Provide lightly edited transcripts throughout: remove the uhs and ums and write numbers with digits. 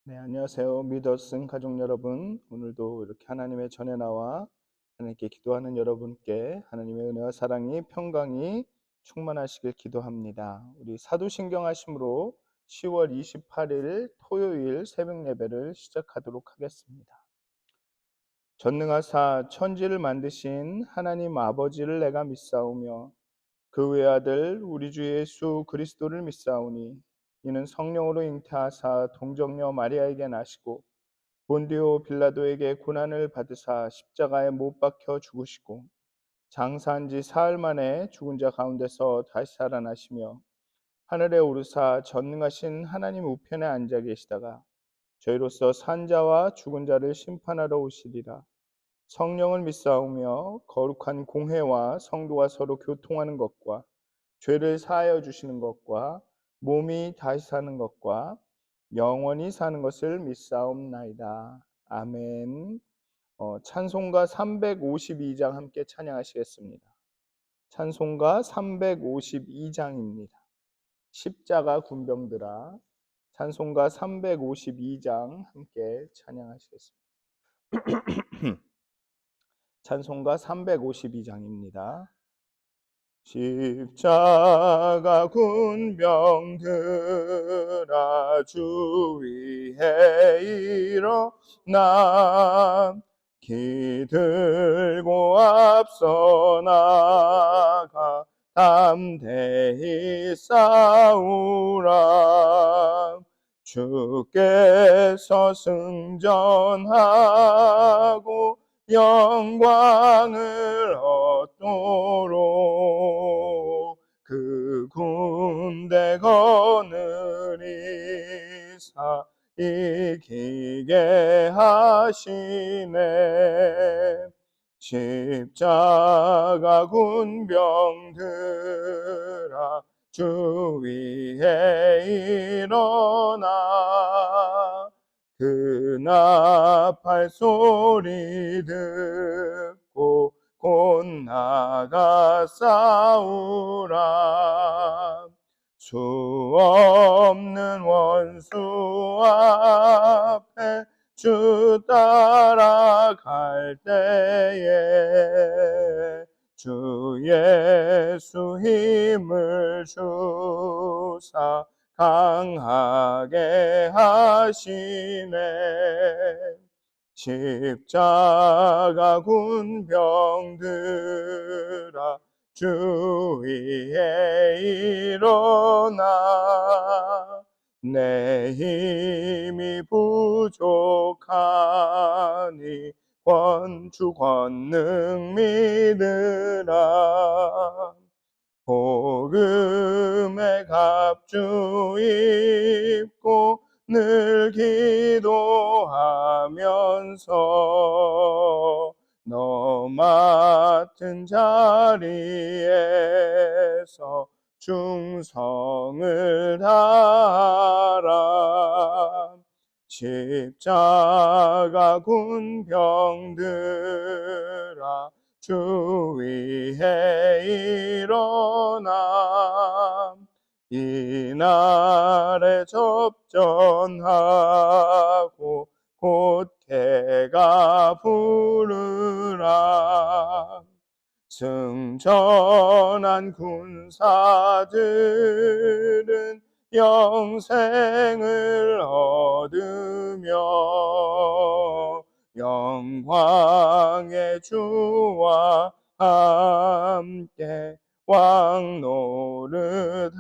네, 안녕하세요. 믿었은 가족 여러분. 오늘도 이렇게 하나님의 전에 나와 하나님께 기도하는 여러분께 하나님의 은혜와 사랑이 평강이 충만하시길 기도합니다. 우리 사도신경 하심으로 10월 28일 토요일 새벽 예배를 시작하도록 하겠습니다. 전능하사 천지를 만드신 하나님 아버지를 내가 믿사오며 그 외아들 우리 주 예수 그리스도를 믿사오니 이는 성령으로 잉태하사 동정녀 마리아에게 나시고 본디오 빌라도에게 고난을 받으사 십자가에 못 박혀 죽으시고 장사한 지 사흘 만에 죽은 자 가운데서 다시 살아나시며 하늘에 오르사 전능하신 하나님 우편에 앉아 계시다가 저희로서 산 자와 죽은 자를 심판하러 오시리라. 성령을 믿사오며 거룩한 공회와 성도가 서로 교통하는 것과 죄를 사하여 주시는 것과 몸이 다시 사는 것과 영원히 사는 것을 믿사옵나이다. 아멘. 찬송가 352장 함께 찬양하시겠습니다. 찬송가 352장입니다. 십자가 군병들아. 찬송가 352장 함께 찬양하시겠습니다. 찬송가 352장입니다. 십자가 군병들아 주 위에 일어나 기들고 앞서 나가 담대히 싸우라. 주께서 승전하고 영광을 얻도록 그 군대 거느리사 이기게 하시네. 십자가 군병들아 주 위에 일어나 그 나팔 소리 듣고 곧 나가 싸우라. 수 없는 원수 앞에 주 따라갈 때에 주 예수 힘을 주사 강하게 하시네. 십자가 군병들아 주 위에 일어나. 내 힘이 부족하니 주 권능 믿으라. 복음의 갑주 입고 늘 기도하면서 너 맡은 자리에서 충성을 다하라. 십자가 군병들아 주 위에 일어나. 이날에 접전하고 곧 개가 부르라. 승천한 군사들은 영생을 얻으며 영광의 주와 함께 왕 노릇하리라.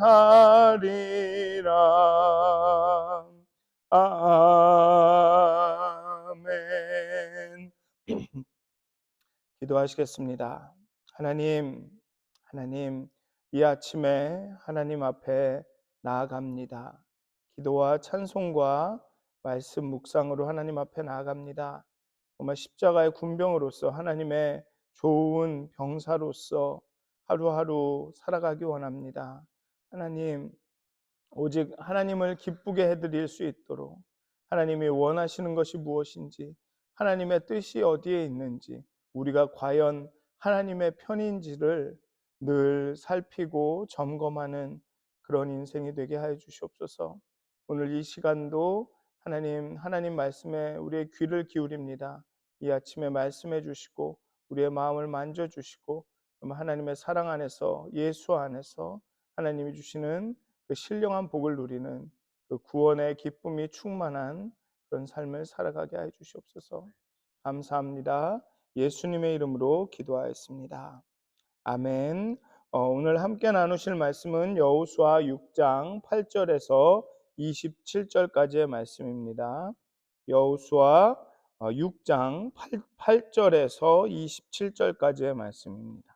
아멘. 기도하시겠습니다. 하나님, 이 아침에 하나님 앞에 나아갑니다. 기도와 찬송과 말씀 묵상으로 하나님 앞에 나아갑니다. 정말 십자가의 군병으로서 하나님의 좋은 병사로서 하루하루 살아가기 원합니다. 하나님, 오직 하나님을 기쁘게 해드릴 수 있도록 하나님이 원하시는 것이 무엇인지, 하나님의 뜻이 어디에 있는지, 우리가 과연 하나님의 편인지를 늘 살피고 점검하는 그런 인생이 되게 하여 주시옵소서. 오늘 이 시간도 하나님 말씀에 우리의 귀를 기울입니다. 이 아침에 말씀해 주시고 우리의 마음을 만져 주시고 하나님의 사랑 안에서 예수 안에서 하나님이 주시는 그 신령한 복을 누리는 그 구원의 기쁨이 충만한 그런 삶을 살아가게 해 주시옵소서. 감사합니다. 예수님의 이름으로 기도하였습니다. 아멘. 오늘 함께 나누실 말씀은 여호수아 6장 8절에서 27절까지의 말씀입니다. 여호수아 6장 8절에서 27절까지의 말씀입니다.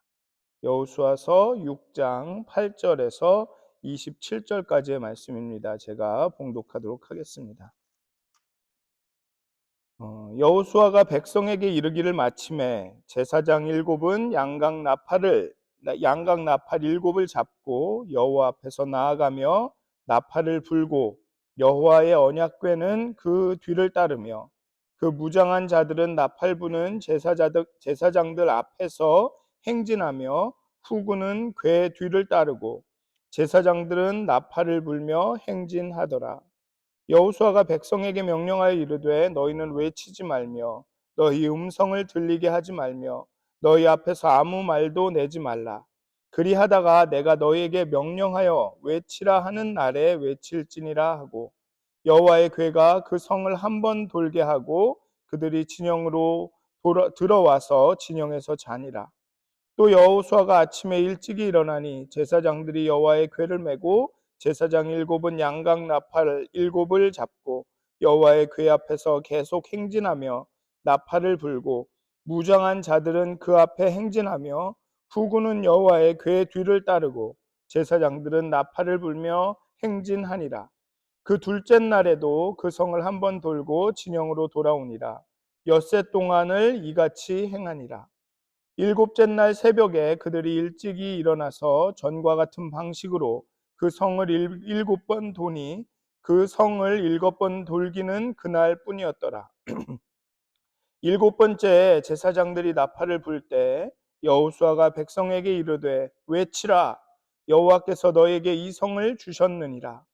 여호수아서 6장 8절에서 27절까지의 말씀입니다. 제가 봉독하도록 하겠습니다. 여호수아가 백성에게 이르기를 마침에 제사장 일곱은 양각 나팔 일곱을 잡고 여호와 앞에서 나아가며 나팔을 불고 여호와의 언약궤는 그 뒤를 따르며 그 무장한 자들은 나팔 부는 제사장들 앞에서 행진하며 후구는 궤 뒤를 따르고 제사장들은 나팔을 불며 행진하더라. 여호수아가 백성에게 명령하여 이르되 너희는 외치지 말며 너희 음성을 들리게 하지 말며 너희 앞에서 아무 말도 내지 말라. 그리하다가 내가 너희에게 명령하여 외치라 하는 날에 외칠지니라 하고 여호와의 궤가 그 성을 한 번 돌게 하고 그들이 진영으로 들어와서 진영에서 자니라. 또 여호수아가 아침에 일찍이 일어나니 제사장들이 여호와의 궤를 메고 제사장 일곱은 양각 나팔 일곱을 잡고 여호와의 궤 앞에서 계속 행진하며 나팔을 불고 무장한 자들은 그 앞에 행진하며 후구는 여호와의 궤 뒤를 따르고 제사장들은 나팔을 불며 행진하니라. 그 둘째 날에도 그 성을 한 번 돌고 진영으로 돌아오니라. 엿새 동안을 이같이 행하니라. 일곱째 날 새벽에 그들이 일찍이 일어나서 전과 같은 방식으로 그 성을 일곱 번 도니 그 성을 일곱 번 돌기는 그날 뿐이었더라. 일곱 번째 제사장들이 나팔을 불 때 여호수아가 백성에게 이르되 외치라 여호와께서 너에게 이 성을 주셨느니라.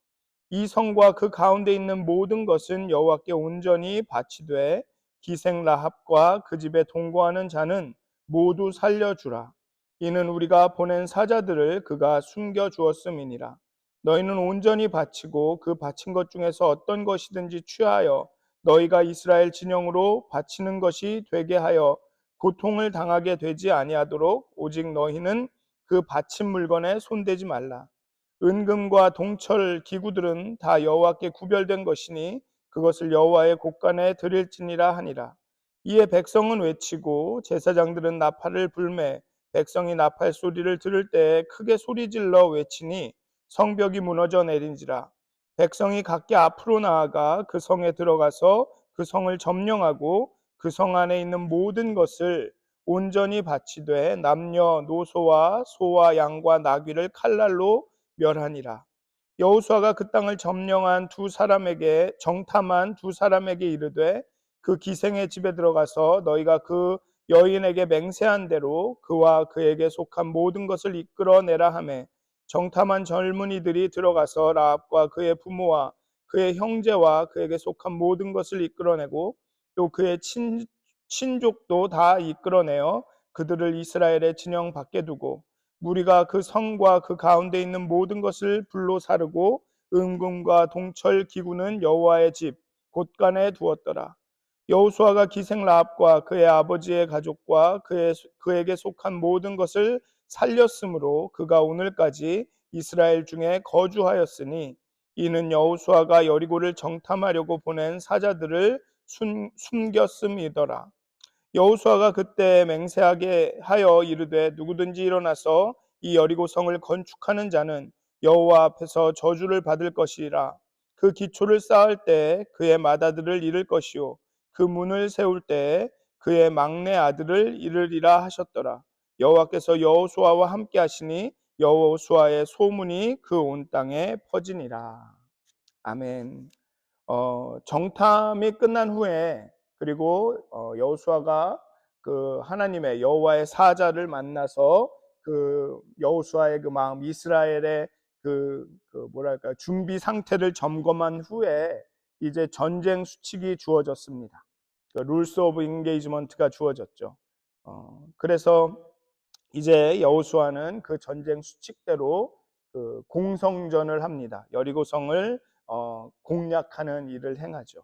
이 성과 그 가운데 있는 모든 것은 여호와께 온전히 바치되 기생 라합과 그 집에 동거하는 자는 모두 살려주라. 이는 우리가 보낸 사자들을 그가 숨겨 주었음이니라. 너희는 온전히 바치고 그 바친 것 중에서 어떤 것이든지 취하여 너희가 이스라엘 진영으로 바치는 것이 되게 하여 고통을 당하게 되지 아니하도록 오직 너희는 그 바친 물건에 손대지 말라. 은금과 동철 기구들은 다 여호와께 구별된 것이니 그것을 여호와의 곳간에 드릴지니라 하니라. 이에 백성은 외치고 제사장들은 나팔을 불매 백성이 나팔 소리를 들을 때 크게 소리질러 외치니 성벽이 무너져 내린지라. 백성이 각기 앞으로 나아가 그 성에 들어가서 그 성을 점령하고 그 성 안에 있는 모든 것을 온전히 바치되 남녀 노소와 소와 양과 나귀를 칼날로 멸하니라. 여호수아가 그 땅을 정탐한 두 사람에게 이르되 그 기생의 집에 들어가서 너희가 그 여인에게 맹세한 대로 그와 그에게 속한 모든 것을 이끌어내라 하매 정탐한 젊은이들이 들어가서 라합과 그의 부모와 그의 형제와 그에게 속한 모든 것을 이끌어내고 또 그의 친족도 다 이끌어내어 그들을 이스라엘의 진영 밖에 두고 무리가 그 성과 그 가운데 있는 모든 것을 불로 사르고 은금과 동철 기구는 여호와의 집 곳간에 두었더라. 여호수아가 기생 라합과 그의 아버지의 가족과 그에게 속한 모든 것을 살렸으므로 그가 오늘까지 이스라엘 중에 거주하였으니 이는 여호수아가 여리고를 정탐하려고 보낸 사자들을 숨겼음이더라. 여호수아가 그때 맹세하게 하여 이르되 누구든지 일어나서 이 여리고 성을 건축하는 자는 여호와 앞에서 저주를 받을 것이라. 그 기초를 쌓을 때 그의 맏아들을 잃을 것이요 그 문을 세울 때 그의 막내 아들을 잃으리라 하셨더라. 여호와께서 여호수아와 함께 하시니 여호수아의 소문이 그 온 땅에 퍼지니라. 아멘. 정탐이 끝난 후에 그리고 여호수아가 그 하나님의 여호와의 사자를 만나서 그 여호수아의 그 마음 이스라엘의 그 뭐랄까 준비 상태를 점검한 후에 이제 전쟁 수칙이 주어졌습니다. 룰스 오브 인게이지먼트가 주어졌죠. 그래서 이제 여호수아는 그 전쟁 수칙대로 그 공성전을 합니다. 여리고성을 공략하는 일을 행하죠.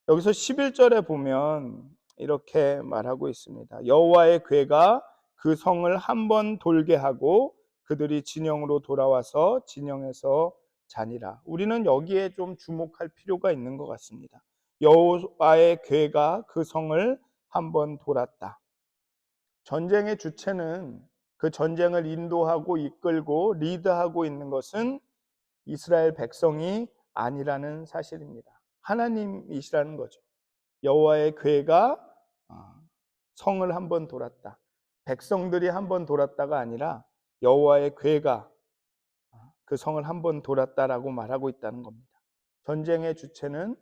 여기서 11절에 보면 이렇게 말하고 있습니다. 여호와의 궤가 그 성을 한 번 돌게 하고 그들이 진영으로 돌아와서 진영에서 자니라. 우리는 여기에 좀 주목할 필요가 있는 것 같습니다. 여호와의 궤가 그 성을 한 번 돌았다. 전쟁의 주체는, 그 전쟁을 인도하고 이끌고 리드하고 있는 것은 이스라엘 백성이 아니라는 사실입니다. 하나님이시라는 거죠. 여호와의 궤가 성을 한 번 돌았다. 백성들이 한 번 돌았다가 아니라 여호와의 궤가 그 성을 한 번 돌았다라고 말하고 있다는 겁니다. 전쟁의 주체는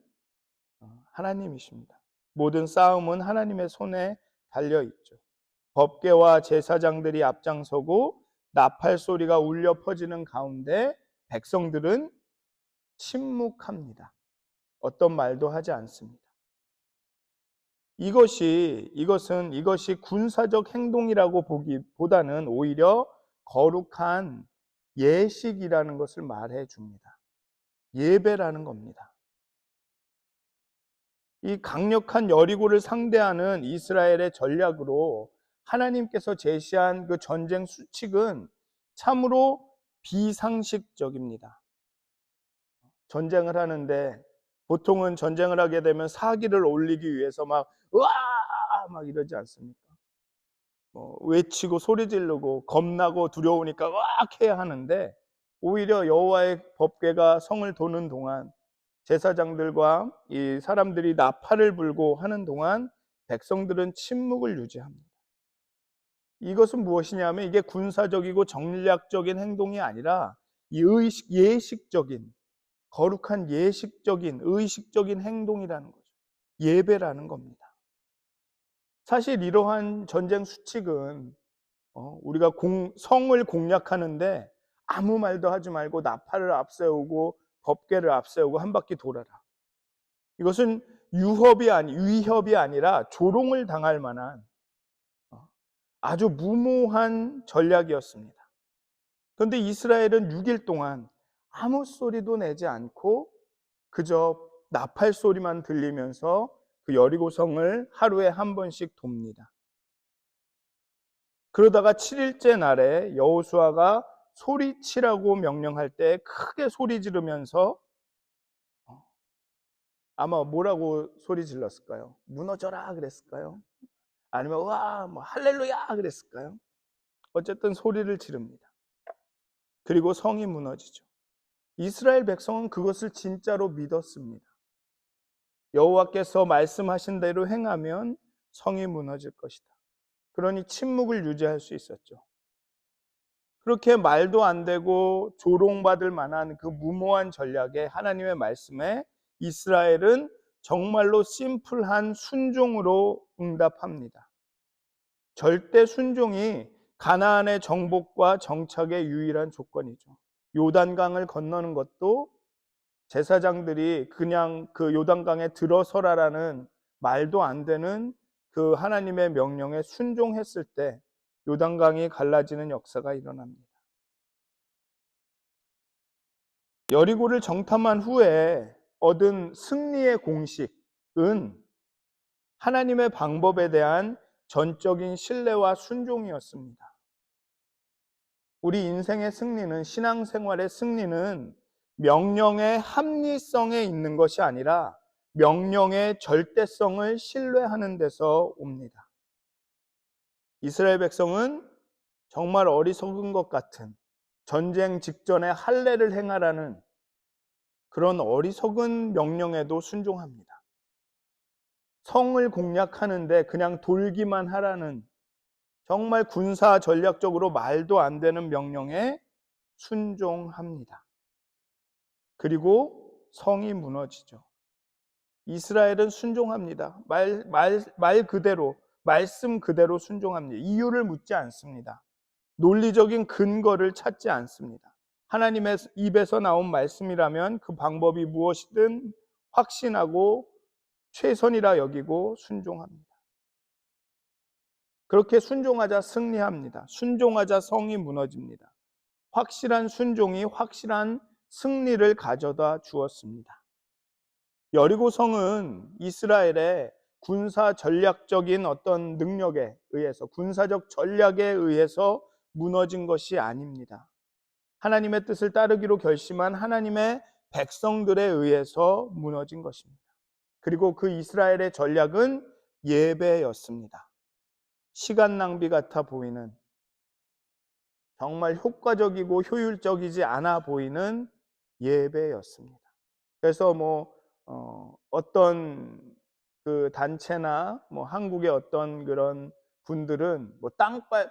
하나님이십니다. 모든 싸움은 하나님의 손에 달려 있죠. 법궤와 제사장들이 앞장서고 나팔 소리가 울려 퍼지는 가운데 백성들은 침묵합니다. 어떤 말도 하지 않습니다. 이것이 군사적 행동이라고 보기보다는 오히려 거룩한 예식이라는 것을 말해 줍니다. 예배라는 겁니다. 이 강력한 여리고를 상대하는 이스라엘의 전략으로 하나님께서 제시한 그 전쟁 수칙은 참으로 비상식적입니다. 전쟁을 하는데 보통은 전쟁을 하게 되면 사기를 올리기 위해서 막 으아 막 이러지 않습니까? 외치고 소리 지르고 겁나고 두려우니까 으악 해야 하는데, 오히려 여호와의 법궤가 성을 도는 동안 제사장들과 이 사람들이 나팔을 불고 하는 동안 백성들은 침묵을 유지합니다. 이것은 무엇이냐면 이게 군사적이고 전략적인 행동이 아니라 이 예식적인, 거룩한 예식적인, 의식적인 행동이라는 거죠. 예배라는 겁니다. 사실 이러한 전쟁 수칙은 우리가 성을 공략하는데 아무 말도 하지 말고 나팔을 앞세우고 법궤를 앞세우고 한 바퀴 돌아라. 이것은 위협이 아니라 조롱을 당할 만한 아주 무모한 전략이었습니다. 그런데 이스라엘은 6일 동안 아무 소리도 내지 않고 그저 나팔 소리만 들리면서 그 여리고성을 하루에 한 번씩 돕니다. 그러다가 7일째 날에 여호수아가 소리치라고 명령할 때 크게 소리 지르면서 아마 뭐라고 소리 질렀을까요? 무너져라 그랬을까요? 아니면 와 뭐 할렐루야 그랬을까요? 어쨌든 소리를 지릅니다. 그리고 성이 무너지죠. 이스라엘 백성은 그것을 진짜로 믿었습니다. 여호와께서 말씀하신 대로 행하면 성이 무너질 것이다. 그러니 침묵을 유지할 수 있었죠. 그렇게 말도 안 되고 조롱받을 만한 그 무모한 전략에, 하나님의 말씀에 이스라엘은 정말로 심플한 순종으로 응답합니다. 절대 순종이 가나안의 정복과 정착의 유일한 조건이죠. 요단강을 건너는 것도 제사장들이 그냥 그 요단강에 들어서라라는 말도 안 되는 그 하나님의 명령에 순종했을 때 요단강이 갈라지는 역사가 일어납니다. 여리고를 정탐한 후에 얻은 승리의 공식은 하나님의 방법에 대한 전적인 신뢰와 순종이었습니다. 우리 인생의 승리는, 신앙생활의 승리는 명령의 합리성에 있는 것이 아니라 명령의 절대성을 신뢰하는 데서 옵니다. 이스라엘 백성은 정말 어리석은 것 같은, 전쟁 직전에 할례를 행하라는 그런 어리석은 명령에도 순종합니다. 성을 공략하는데 그냥 돌기만 하라는 정말 군사 전략적으로 말도 안 되는 명령에 순종합니다. 그리고 성이 무너지죠. 이스라엘은 순종합니다. 말 그대로, 말씀 그대로 순종합니다. 이유를 묻지 않습니다. 논리적인 근거를 찾지 않습니다. 하나님의 입에서 나온 말씀이라면 그 방법이 무엇이든 확신하고 최선이라 여기고 순종합니다. 그렇게 순종하자 승리합니다. 순종하자 성이 무너집니다. 확실한 순종이 확실한 승리를 가져다 주었습니다. 여리고 성은 이스라엘의 군사 전략적인 어떤 능력에 의해서, 군사적 전략에 의해서 무너진 것이 아닙니다. 하나님의 뜻을 따르기로 결심한 하나님의 백성들에 의해서 무너진 것입니다. 그리고 그 이스라엘의 전략은 예배였습니다. 시간 낭비 같아 보이는, 정말 효과적이고 효율적이지 않아 보이는 예배였습니다. 그래서 어떤 그 단체나 한국의 어떤 그런 분들은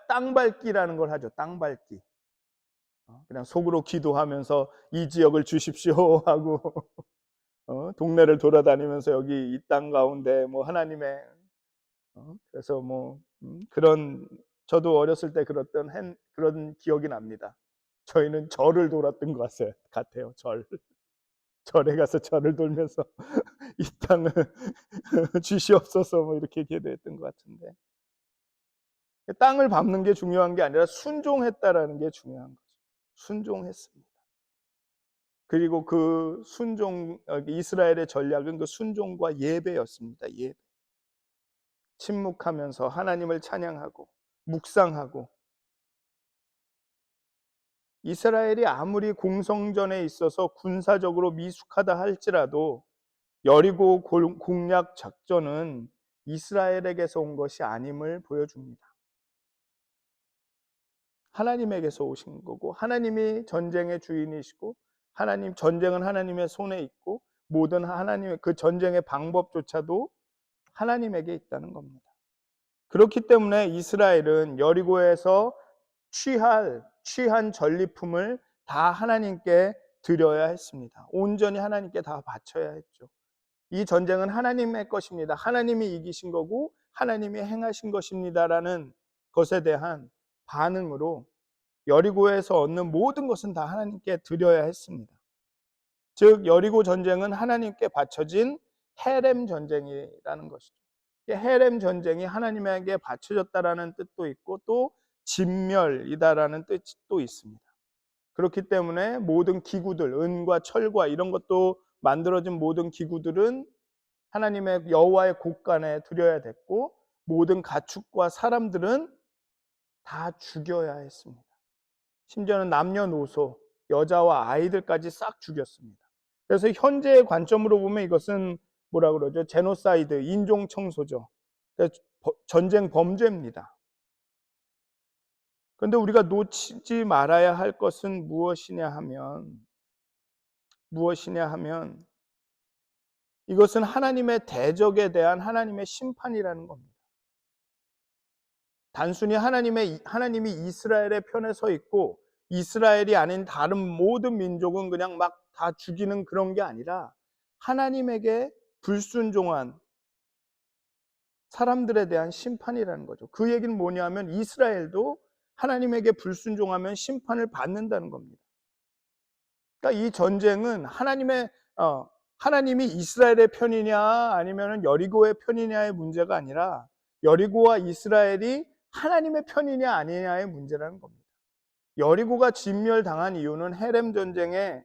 땅밟기라는 걸 하죠. 땅밟기. 그냥 속으로 기도하면서 이 지역을 주십시오 하고 동네를 돌아다니면서 여기 이 땅 가운데 하나님의 그래서 그런, 저도 어렸을 때 그런 기억이 납니다. 저희는 절을 돌았던 것 같아요. 절에 가서 절을 돌면서 이 땅을 주시옵소서 이렇게 기도했던 것 같은데, 땅을 밟는 게 중요한 게 아니라 순종했다라는 게 중요한 거죠. 순종했습니다. 그리고 그 이스라엘의 전략은 그 순종과 예배였습니다. 예배. 침묵하면서 하나님을 찬양하고 묵상하고, 이스라엘이 아무리 공성전에 있어서 군사적으로 미숙하다 할지라도 여리고 공략 작전은 이스라엘에게서 온 것이 아님을 보여줍니다. 하나님에게서 오신 거고, 하나님이 전쟁의 주인이시고, 전쟁은 하나님의 손에 있고, 모든 하나님의 그 전쟁의 방법조차도 하나님에게 있다는 겁니다. 그렇기 때문에 이스라엘은 여리고에서 취한 전리품을 다 하나님께 드려야 했습니다. 온전히 하나님께 다 바쳐야 했죠. 이 전쟁은 하나님의 것입니다. 하나님이 이기신 거고 하나님이 행하신 것입니다라는 것에 대한 반응으로 여리고에서 얻는 모든 것은 다 하나님께 드려야 했습니다. 즉 여리고 전쟁은 하나님께 바쳐진 헤렘 전쟁이라는 것이죠. 헤렘 전쟁이 하나님에게 바쳐졌다라는 뜻도 있고 또 진멸이다라는 뜻도 있습니다. 그렇기 때문에 모든 기구들, 은과 철과 이런 것도 만들어진 모든 기구들은 하나님의 여호와의 곳간에 드려야 됐고, 모든 가축과 사람들은 다 죽여야 했습니다. 심지어는 남녀노소, 여자와 아이들까지 싹 죽였습니다. 그래서 현재의 관점으로 보면 이것은 뭐라 그러죠? 제노사이드, 인종 청소죠. 전쟁 범죄입니다. 그런데 우리가 놓치지 말아야 할 것은 무엇이냐 하면 이것은 하나님의 대적에 대한 하나님의 심판이라는 겁니다. 단순히 하나님이 이스라엘의 편에 서 있고 이스라엘이 아닌 다른 모든 민족은 그냥 막 다 죽이는 그런 게 아니라, 하나님에게 불순종한 사람들에 대한 심판이라는 거죠. 그 얘기는 뭐냐면 이스라엘도 하나님에게 불순종하면 심판을 받는다는 겁니다. 그러니까 이 전쟁은 하나님이 이스라엘의 편이냐 아니면 여리고의 편이냐의 문제가 아니라 여리고와 이스라엘이 하나님의 편이냐 아니냐의 문제라는 겁니다. 여리고가 진멸당한 이유는 헤렘 전쟁에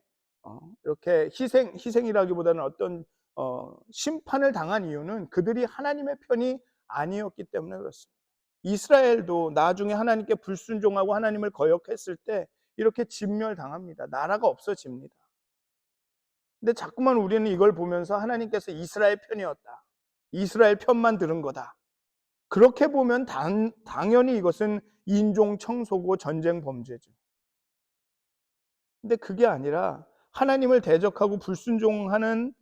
이렇게 희생이라기보다는 어떤 심판을 당한 이유는 그들이 하나님의 편이 아니었기 때문에 그렇습니다. 이스라엘도 나중에 하나님께 불순종하고 하나님을 거역했을 때 이렇게 진멸당합니다. 나라가 없어집니다. 근데 자꾸만 우리는 이걸 보면서 하나님께서 이스라엘 편이었다, 이스라엘 편만 들은 거다, 그렇게 보면 당연히 이것은 인종 청소고 전쟁 범죄죠. 근데 그게 아니라 하나님을 대적하고 불순종하는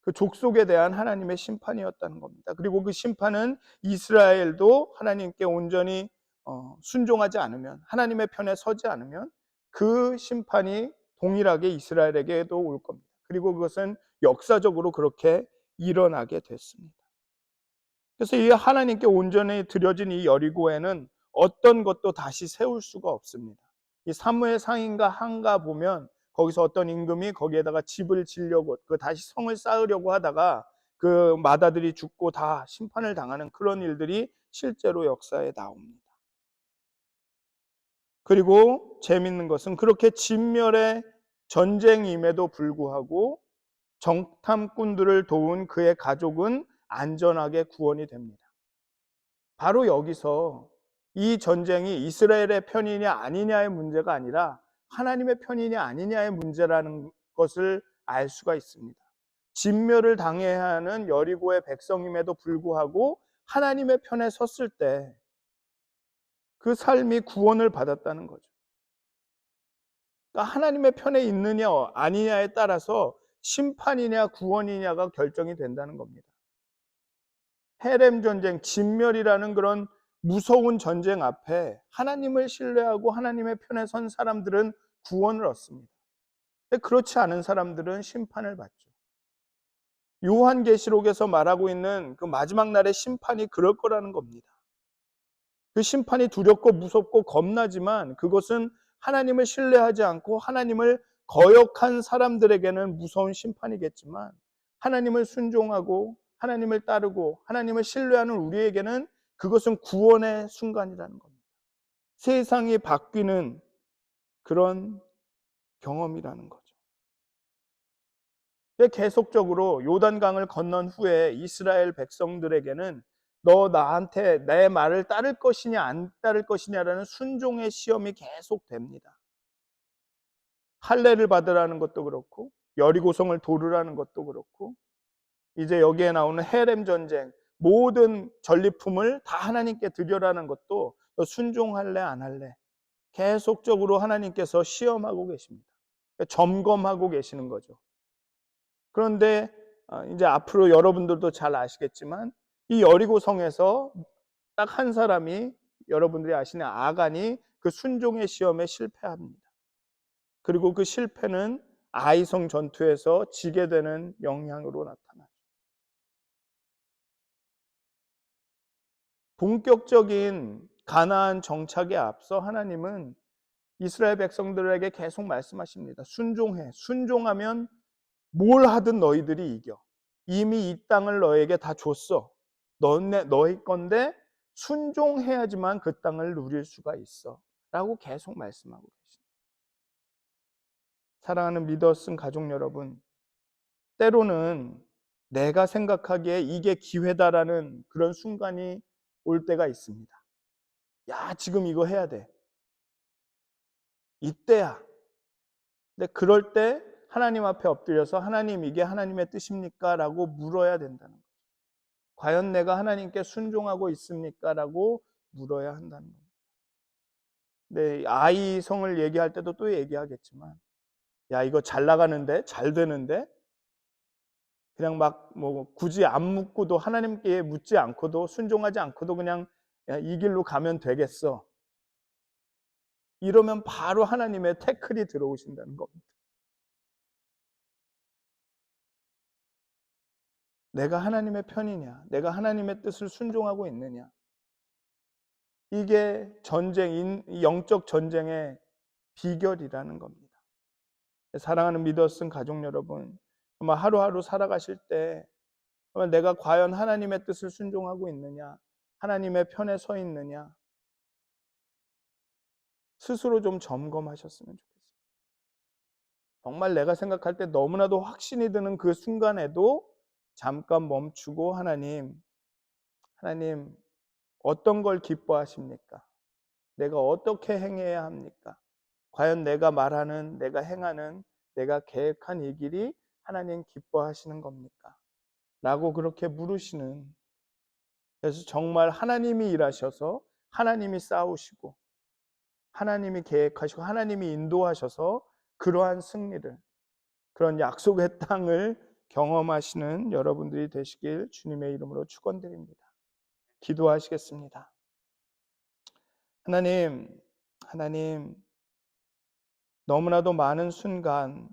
그 족속에 대한 하나님의 심판이었다는 겁니다. 그리고 그 심판은 이스라엘도 하나님께 온전히 순종하지 않으면, 하나님의 편에 서지 않으면 그 심판이 동일하게 이스라엘에게도 올 겁니다. 그리고 그것은 역사적으로 그렇게 일어나게 됐습니다. 그래서 이 하나님께 온전히 드려진 이 여리고에는 어떤 것도 다시 세울 수가 없습니다. 이 사무엘 상인과 한가 보면 거기서 어떤 임금이 거기에다가 집을 지려고 그 다시 성을 쌓으려고 하다가 그 마다들이 죽고 다 심판을 당하는 그런 일들이 실제로 역사에 나옵니다. 그리고 재밌는 것은 그렇게 진멸의 전쟁임에도 불구하고 정탐꾼들을 도운 그의 가족은 안전하게 구원이 됩니다. 바로 여기서 이 전쟁이 이스라엘의 편이냐 아니냐의 문제가 아니라 하나님의 편이냐 아니냐의 문제라는 것을 알 수가 있습니다. 진멸을 당해야 하는 여리고의 백성임에도 불구하고 하나님의 편에 섰을 때 그 삶이 구원을 받았다는 거죠. 그러니까 하나님의 편에 있느냐 아니냐에 따라서 심판이냐 구원이냐가 결정이 된다는 겁니다. 헤렘 전쟁, 진멸이라는 그런 무서운 전쟁 앞에 하나님을 신뢰하고 하나님의 편에 선 사람들은 구원을 얻습니다. 근데 그렇지 않은 사람들은 심판을 받죠. 요한계시록에서 말하고 있는 그 마지막 날의 심판이 그럴 거라는 겁니다. 그 심판이 두렵고 무섭고 겁나지만 그것은 하나님을 신뢰하지 않고 하나님을 거역한 사람들에게는 무서운 심판이겠지만 하나님을 순종하고 하나님을 따르고 하나님을 신뢰하는 우리에게는 그것은 구원의 순간이라는 겁니다. 세상이 바뀌는 그런 경험이라는 거죠. 계속적으로 요단강을 건넌 후에 이스라엘 백성들에게는 너 나한테 내 말을 따를 것이냐 안 따를 것이냐라는 순종의 시험이 계속됩니다. 할례를 받으라는 것도 그렇고 여리고성을 도르라는 것도 그렇고 이제 여기에 나오는 헤렘 전쟁 모든 전리품을 다 하나님께 드려라는 것도 너 순종할래 안 할래 계속적으로 하나님께서 시험하고 계십니다. 점검하고 계시는 거죠. 그런데 이제 앞으로 여러분들도 잘 아시겠지만 이 여리고 성에서 딱 한 사람이 여러분들이 아시는 아간이 그 순종의 시험에 실패합니다. 그리고 그 실패는 아이성 전투에서 지게 되는 영향으로 나타나요. 본격적인 가나안 정착에 앞서 하나님은 이스라엘 백성들에게 계속 말씀하십니다. 순종해. 순종하면 뭘 하든 너희들이 이겨. 이미 이 땅을 너에게 다 줬어. 너희 건데 순종해야지만 그 땅을 누릴 수가 있어. 라고 계속 말씀하고 계십니다. 사랑하는 믿었은 가족 여러분, 때로는 내가 생각하기에 이게 기회다라는 그런 순간이 올 때가 있습니다. 야, 지금 이거 해야 돼. 이때야. 근데 그럴 때 하나님 앞에 엎드려서 하나님 이게 하나님의 뜻입니까? 라고 물어야 된다는 거예요. 과연 내가 하나님께 순종하고 있습니까? 라고 물어야 한다는 겁니다. 네, 아이 성을 얘기할 때도 또 얘기하겠지만 야 이거 잘 나가는데? 잘 되는데? 그냥 막 뭐 굳이 안 묻고도 하나님께 묻지 않고도 순종하지 않고도 그냥 야, 이 길로 가면 되겠어. 이러면 바로 하나님의 태클이 들어오신다는 겁니다. 내가 하나님의 편이냐? 내가 하나님의 뜻을 순종하고 있느냐? 이게 영적 전쟁의 비결이라는 겁니다. 사랑하는 믿었은 가족 여러분, 정말 하루하루 살아가실 때 정말 내가 과연 하나님의 뜻을 순종하고 있느냐, 하나님의 편에 서 있느냐, 스스로 좀 점검하셨으면 좋겠어요. 정말 내가 생각할 때 너무나도 확신이 드는 그 순간에도 잠깐 멈추고 하나님 어떤 걸 기뻐하십니까? 내가 어떻게 행해야 합니까? 과연 내가 말하는, 내가 행하는, 내가 계획한 이 길이 하나님 기뻐하시는 겁니까? 라고 그렇게 물으시는, 그래서 정말 하나님이 일하셔서 하나님이 싸우시고 하나님이 계획하시고 하나님이 인도하셔서 그러한 승리를, 그런 약속의 땅을 경험하시는 여러분들이 되시길 주님의 이름으로 축원드립니다. 기도하시겠습니다. 하나님, 너무나도 많은 순간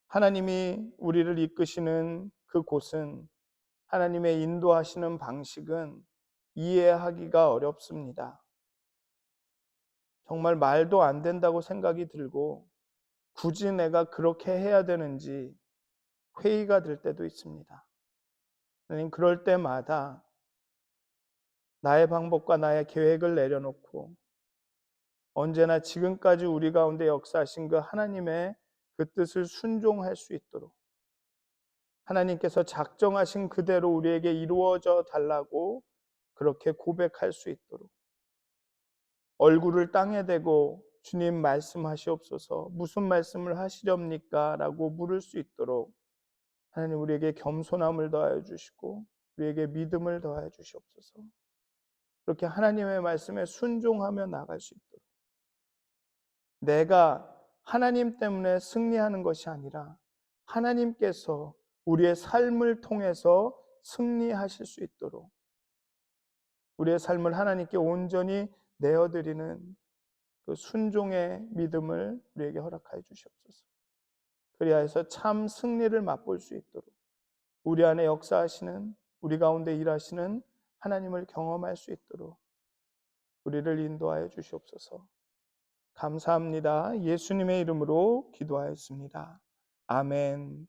하나님이 우리를 이끄시는 그 곳은, 하나님의 인도하시는 방식은 이해하기가 어렵습니다. 정말 말도 안 된다고 생각이 들고 굳이 내가 그렇게 해야 되는지 회의가 될 때도 있습니다. 하나님, 그럴 때마다 나의 방법과 나의 계획을 내려놓고 언제나 지금까지 우리 가운데 역사하신 그 하나님의 그 뜻을 순종할 수 있도록, 하나님께서 작정하신 그대로 우리에게 이루어져 달라고 그렇게 고백할 수 있도록, 얼굴을 땅에 대고 주님 말씀하시옵소서, 무슨 말씀을 하시렵니까? 라고 물을 수 있도록 하나님 우리에게 겸손함을 더하여 주시고 우리에게 믿음을 더하여 주시옵소서. 그렇게 하나님의 말씀에 순종하며 나갈 수 있도록, 내가 하나님 때문에 승리하는 것이 아니라 하나님께서 우리의 삶을 통해서 승리하실 수 있도록 우리의 삶을 하나님께 온전히 내어드리는 그 순종의 믿음을 우리에게 허락하여 주시옵소서. 그리하여서 참 승리를 맛볼 수 있도록 우리 안에 역사하시는, 우리 가운데 일하시는 하나님을 경험할 수 있도록 우리를 인도하여 주시옵소서. 감사합니다. 예수님의 이름으로 기도하였습니다. 아멘.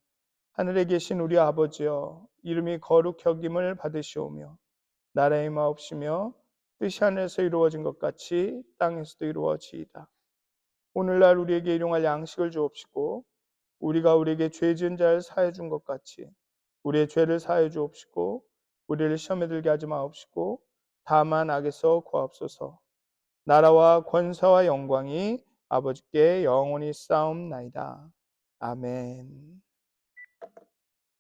하늘에 계신 우리 아버지여, 이름이 거룩 여김을 받으시오며 나라의 마옵시며 뜻이 하늘에서 이루어진 것 같이 땅에서도 이루어지이다. 오늘날 우리에게 일용할 양식을 주옵시고 우리가 우리에게 죄 지은 자를 사해 준 것 같이 우리의 죄를 사해 주옵시고 우리를 시험에 들게 하지 마옵시고 다만 악에서 구하옵소서. 나라와 권세와 영광이 아버지께 영원히 쌓옵나이다. 아멘.